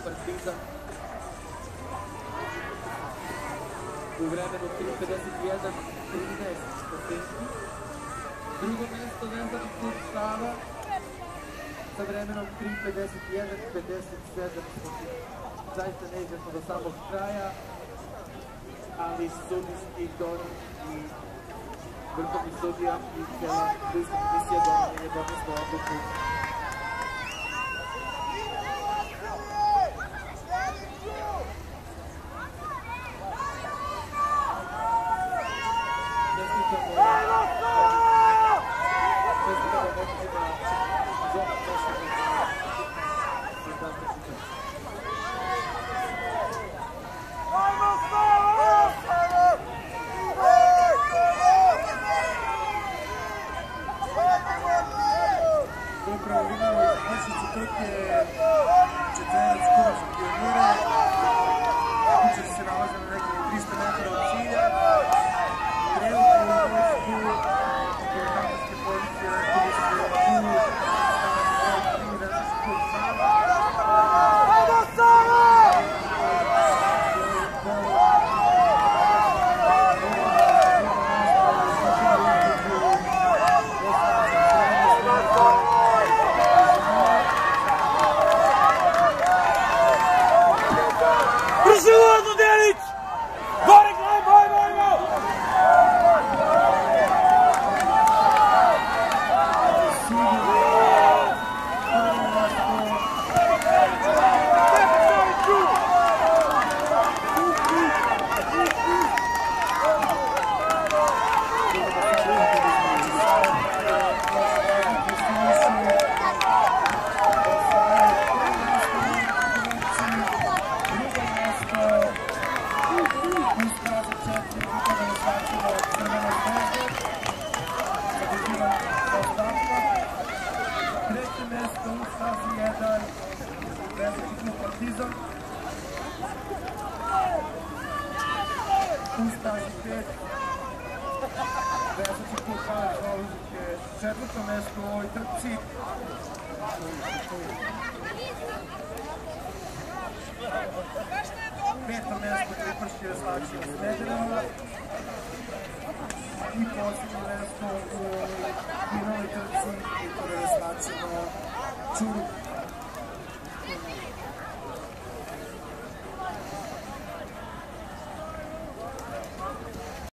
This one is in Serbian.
Partizan. U vremenu 3:51:13 stotinku. Drugo mesto vezani klub Sava sa vremenom 3:51:57 stotinku. Zaista neizvjesno do samog kraja, ali sudijski dom i vrhovni sudija i cijela sudijska komisija je donesla odluku. Upravo imamo i završnicu trke četverac Kuba za pionire. Kućer se nalaze na nekih 300 metara od cilja. Trenutno u vojsku komentatorske pozicije rekli se tu stavljamo broj 3 vezan za klub Sava. Ajmo Sava! Treće mjesto u stazi 1 vezani klub Partizan. U stazi 5 vezani klub HF je četvrto mjesto u ovoj trci. Peto mjesto Kriparške veslači u Smederevu. I posljednje mjesto u novoj trci i to je veslači na Čuru.